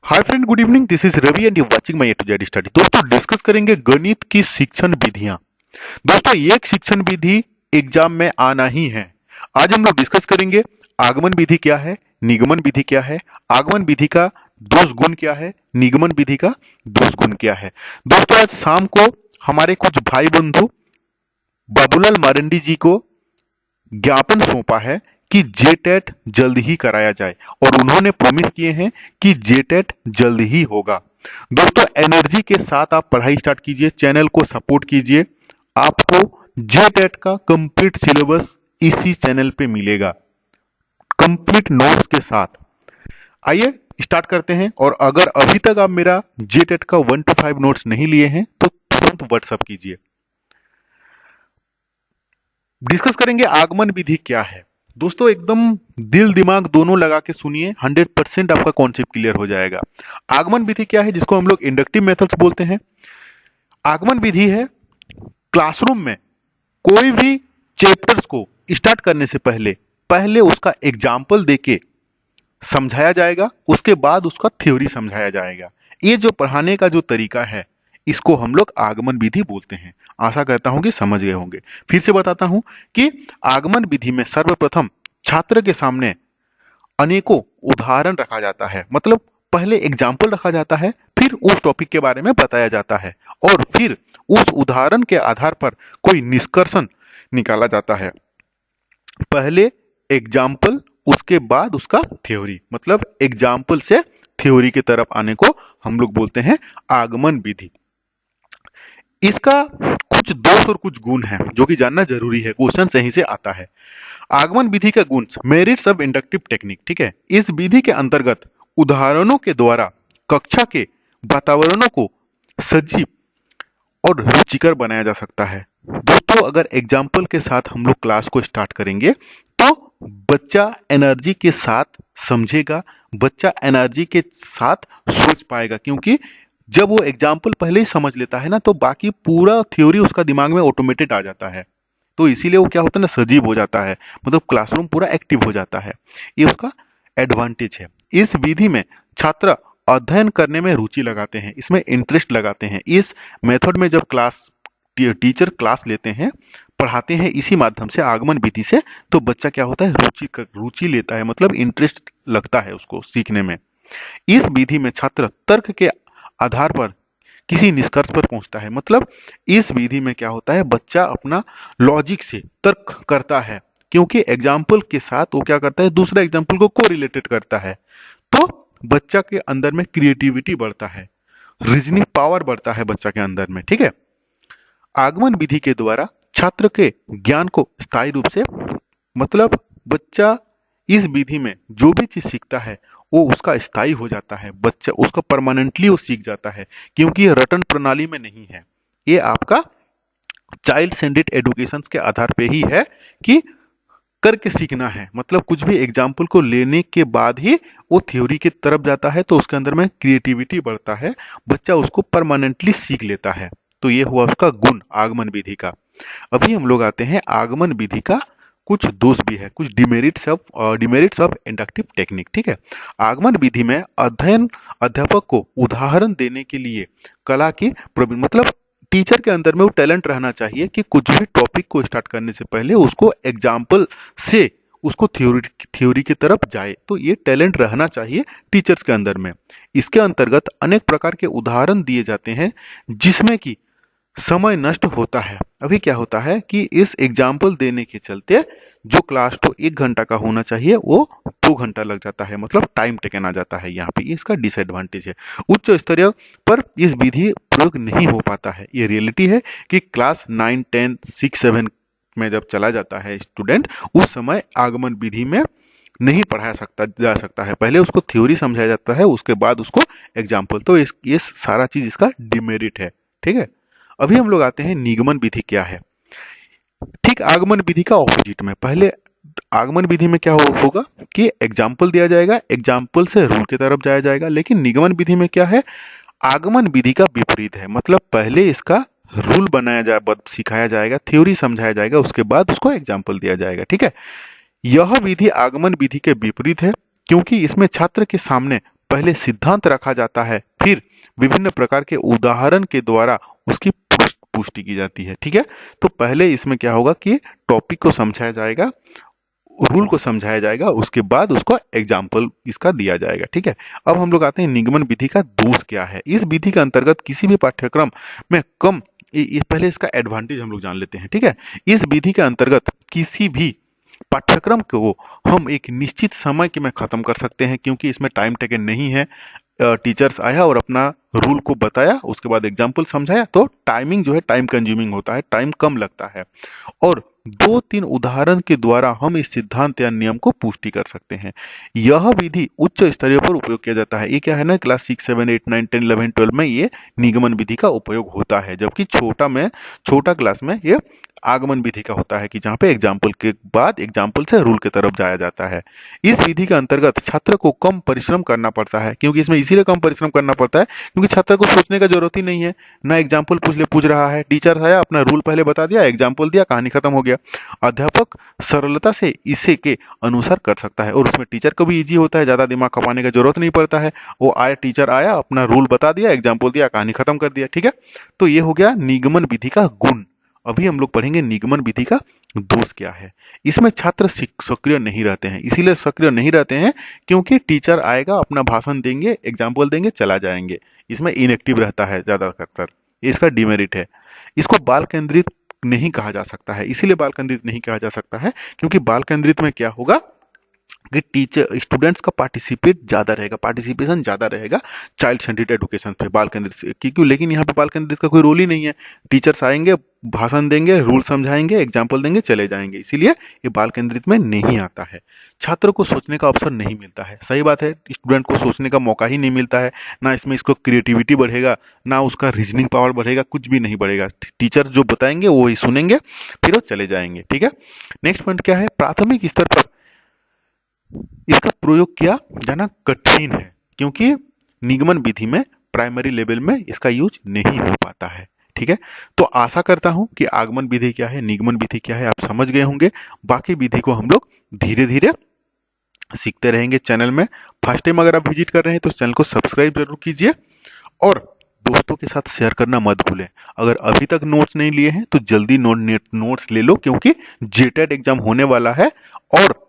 Hi friend, good evening. This is Ravi and you watching my A to Z study. दोस्तों, discuss करेंगे गणित की शिक्षण विधियां। दोस्तों, एक शिक्षण विधि एग्जाम में आना ही है। आज हम लोग डिस्कस करेंगे आगमन विधि क्या है, निगमन विधि क्या है, आगमन विधि का दोष गुण क्या है, निगमन विधि का दोष गुण क्या है। दोस्तों, आज शाम को हमारे कुछ भाई बंधु बाबूलाल मरंडी जी को ज्ञापन सौंपा है कि जेटेट जल्द ही कराया जाए और उन्होंने प्रॉमिस किए हैं कि जेटेट जल्द ही होगा। दोस्तों, एनर्जी के साथ आप पढ़ाई स्टार्ट कीजिए, चैनल को सपोर्ट कीजिए। आपको जेटेट का कंप्लीट सिलेबस इसी चैनल पे मिलेगा, कंप्लीट नोट्स के साथ। आइए स्टार्ट करते हैं। और अगर अभी तक आप मेरा जेटेट का 1 to 5 नोट्स नहीं लिए हैं तो तुरंत व्हाट्सअप कीजिए। डिस्कस करेंगे आगमन विधि क्या है। दोस्तों, एकदम दिल दिमाग दोनों लगा के सुनिए, 100% आपका कॉन्सेप्ट क्लियर हो जाएगा। आगमन विधि क्या है, जिसको हम लोग इंडक्टिव मेथड्स बोलते हैं। आगमन विधि है क्लासरूम में कोई भी चैप्टर्स को स्टार्ट करने से पहले पहले उसका एग्जाम्पल देके समझाया जाएगा, उसके बाद उसका थ्योरी समझाया जाएगा। ये जो पढ़ाने का जो तरीका है, इसको हम लोग आगमन विधि बोलते हैं। आशा करता हूं कि समझ गए होंगे। फिर से बताता हूं कि आगमन विधि में सर्वप्रथम छात्र के सामने अनेकों उदाहरण रखा जाता है। मतलब पहले एग्जाम्पल रखा जाता है, फिर उस टॉपिक के बारे में बताया जाता है और फिर उस उदाहरण के आधार पर कोई निष्कर्षण निकाला जाता है। पहले एग्जाम्पल, उसके बाद उसका थ्योरी। मतलब एग्जाम्पल से थ्योरी की तरफ आने को हम लोग बोलते हैं आगमन विधि। इसका कुछ दोष और कुछ गुण है जो कि जानना जरूरी है, क्वेश्चन सही से आता है। आगमन विधि का गुण, मेरिट्स ऑफ इंडक्टिव टेक्निक। ठीक है, इस विधि के अंतर्गत उदाहरणों के द्वारा कक्षा के वातावरणों को सजीव और रुचिकर बनाया जा सकता है। दोस्तों, अगर एग्जाम्पल के साथ हम लोग क्लास को स्टार्ट करेंगे तो बच्चा एनर्जी के साथ समझेगा, बच्चा एनर्जी के साथ सोच पाएगा, क्योंकि जब वो एग्जाम्पल पहले ही समझ लेता है ना, तो बाकी पूरा थ्योरी उसका दिमाग में ऑटोमेटेड आ जाता है। तो इसीलिए वो क्या होता है ना, सजीव हो जाता है, मतलब क्लासरूम पूरा एक्टिव हो जाता है। ये उसका एडवांटेज है। इस विधि में छात्र अध्ययन करने में रुचि लगाते हैं, इसमें इंटरेस्ट लगाते हैं। इस मेथड में जब टीचर क्लास लेते हैं, पढ़ाते हैं इसी माध्यम से, आगमन विधि से, तो बच्चा क्या होता है, रुचि लेता है, मतलब इंटरेस्ट लगता है उसको सीखने में। इस विधि में छात्र तर्क के आधार पर किसी निष्कर्ष पर पहुंचता है। मतलब इस विधि में क्या होता है, बच्चा अपना लॉजिक से तर्क करता है, क्योंकि एग्जाम्पल के साथ वो क्या करता है, दूसरा एग्जाम्पल को कोरिलेटेड करता है। तो बच्चा के अंदर में क्रिएटिविटी बढ़ता है, रीजनिंग पावर बढ़ता है बच्चा के अंदर में। ठीक है, आगमन विधि के द्वारा छात्र के ज्ञान को स्थायी रूप से, मतलब बच्चा इस विधि में जो भी चीज सीखता है वो उसका स्थायी हो जाता है, बच्चा उसका परमानेंटली वो सीख जाता है, क्योंकि ये रटन प्रणाली में नहीं है। ये आपका चाइल्ड सेंट्रिक एजुकेशन के आधार पे ही है कि करके सीखना है। मतलब कुछ भी एग्जाम्पल को लेने के बाद ही वो थ्योरी की तरफ जाता है, तो उसके अंदर में क्रिएटिविटी बढ़ता है, बच्चा उसको परमानेंटली सीख लेता है। तो ये हुआ उसका गुण आगमन विधि का। अभी हम लोग आते हैं आगमन विधि का कुछ दोष भी है, कुछ डिमेरिट्स ऑफ इंडक्टिव टेक्निक। ठीक है, आगमन विधि में अध्यापक को उदाहरण देने के लिए कला की मतलब टीचर के अंदर में वो टैलेंट रहना चाहिए कि कुछ भी टॉपिक को स्टार्ट करने से पहले उसको एग्जाम्पल से उसको थ्योरी की तरफ जाए। तो ये टैलेंट रहना चाहिए टीचर्स के अंदर में। इसके अंतर्गत अनेक प्रकार के उदाहरण दिए जाते हैं जिसमें कि समय नष्ट होता है। अभी क्या होता है कि इस एग्जाम्पल देने के चलते जो क्लास तो 1 घंटा का होना चाहिए वो 2 घंटा लग जाता है, मतलब टाइम टेकन आ जाता है। यहाँ पे इसका डिसएडवांटेज है। उच्च स्तरीय पर इस विधि प्रयोग नहीं हो पाता है। ये रियलिटी है कि क्लास 9, 10, 6, 7 में जब चला जाता है स्टूडेंट, उस समय आगमन विधि में नहीं पढ़ाया जा सकता है। पहले उसको थ्योरी समझाया जाता है, उसके बाद उसको एग्जाम्पल। तो ये सारा चीज इसका डिमेरिट है। ठीक है, अभी हम लोग आते हैं निगमन विधि क्या है। ठीक आगमन विधि का ऑपोजिट में, पहले आगमन विधि में क्या होगा कि एग्जाम्पल दिया जाएगा, एग्जाम्पल से रूल की तरफ जाया जाएगा। लेकिन निगमन विधि में क्या है, आगमन विधि का विपरीत है। मतलब पहले इसका रूल सिखाया जाएगा, थ्योरी समझाया जाएगा, उसके बाद उसको एग्जाम्पल दिया जाएगा। ठीक है, यह विधि आगमन विधि के विपरीत है, क्योंकि इसमें छात्र के सामने पहले सिद्धांत रखा जाता है, फिर विभिन्न प्रकार के उदाहरण के द्वारा उसकी पुष्टि की जाती है। ठीक है, तो पहले इसमें क्या होगा कि टॉपिक को समझाया जाएगा, रूल को समझाया जाएगा, उसके बाद उसको एग्जाम्पल इसका दिया जाएगा। ठीक है, अब हम लोग आते हैं निगमन विधि का दोष क्या है। इस विधि के अंतर्गत किसी भी पाठ्यक्रम में कम पहले इसका एडवांटेज हम लोग जान लेते हैं। ठीक है, इस विधि के अंतर्गत किसी भी पाठ्यक्रम को हम एक निश्चित समय के में खत्म कर सकते हैं, क्योंकि इसमें टाइम टेकन नहीं है। टीचर्स आया और अपना रूल को बताया, उसके बाद एग्जाम्पल समझाया, तो टाइमिंग जो है टाइम कंज्यूमिंग होता है, टाइम कम लगता है, और 2-3 उदाहरण के द्वारा हम इस सिद्धांत या नियम को पुष्टि कर सकते हैं। यह विधि उच्च स्तरीय पर उपयोग किया जाता है। ये क्या है ना, क्लास 6, 7, 8, 9, 10, 11, 12 में ये निगमन विधि का उपयोग होता है, जबकि छोटा क्लास में ये आगमन विधि का होता है, कि जहाँ पे एग्जाम्पल के बाद एग्जाम्पल से रूल की तरफ जाया जाता है। इस विधि के अंतर्गत छात्र को कम परिश्रम करना पड़ता है, क्योंकि इसमें इसीलिए कम परिश्रम करना पड़ता है क्योंकि छात्र को सोचने का जरूरत ही नहीं है, ना एग्जाम्पल पूछ रहा है, टीचर आया, अपना रूल पहले बता दिया, एग्जाम्पल दिया, कहानी खत्म हो गया। अध्यापक सरलता से इसे के अनुसार कर सकता है, और उसमें टीचर को भी इजी होता है, ज्यादा दिमाग खपाने का जरूरत नहीं पड़ता है। वो आया, टीचर आया, अपना रूल बता दिया, एग्जाम्पल दिया, कहानी खत्म कर दिया। ठीक है, तो ये हो गया निगमन विधि का गुण। अभी हम लोग पढ़ेंगे निगमन विधि का दोष क्या है। इसमें छात्र सक्रिय नहीं रहते हैं, इसीलिए सक्रिय नहीं रहते हैं क्योंकि टीचर आएगा, अपना भाषण देंगे, एग्जाम्पल देंगे, चला जाएंगे। इसमें इनएक्टिव रहता है ज्यादातर, इसका डिमेरिट है। इसको बाल केंद्रित नहीं कहा जा सकता है, इसीलिए बाल केंद्रित नहीं कहा जा सकता है क्योंकि बाल केंद्रित में क्या होगा कि टीचर स्टूडेंट्स का पार्टिसिपेशन ज्यादा रहेगा चाइल्ड सेंट्रिक एजुकेशन पे, बाल केंद्रित से क्यों। लेकिन यहाँ पे बाल केंद्रित का कोई रोल ही नहीं है, टीचर्स आएंगे, भाषण देंगे, रूल समझाएंगे, एग्जाम्पल देंगे, चले जाएंगे, इसीलिए ये बाल केंद्रित में नहीं आता है। छात्र को सोचने का अवसर नहीं मिलता है, सही बात है, स्टूडेंट को सोचने का मौका ही नहीं मिलता है, ना इसमें इसको क्रिएटिविटी बढ़ेगा, ना उसका रीजनिंग पावर बढ़ेगा, कुछ भी नहीं बढ़ेगा। टीचर जो बताएंगे वो ही सुनेंगे, फिर वो चले जाएंगे। ठीक है, नेक्स्ट पॉइंट क्या है, प्राथमिक स्तर पर इसका प्रयोग किया जाना कठिन है, क्योंकि निगमन विधि में प्राइमरी लेवल में इसका यूज नहीं हो पाता है। ठीक है, तो आशा करता हूं कि आगमन विधि क्या है, निगमन विधि क्या है, आप समझ गए होंगे। बाकी विधि को हम लोग धीरे धीरे सीखते रहेंगे चैनल में। फर्स्ट टाइम अगर आप विजिट कर रहे हैं तो चैनल को सब्सक्राइब जरूर कीजिए, और दोस्तों के साथ शेयर करना मत भूलें। अगर अभी तक नोट्स नहीं लिए हैं तो जल्दी नोट्स ले लो, क्योंकि जेटेड एग्जाम होने वाला है और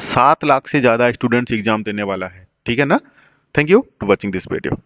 7 लाख से ज्यादा स्टूडेंट्स एग्जाम देने वाला है। ठीक है ना, thank you for watching this video.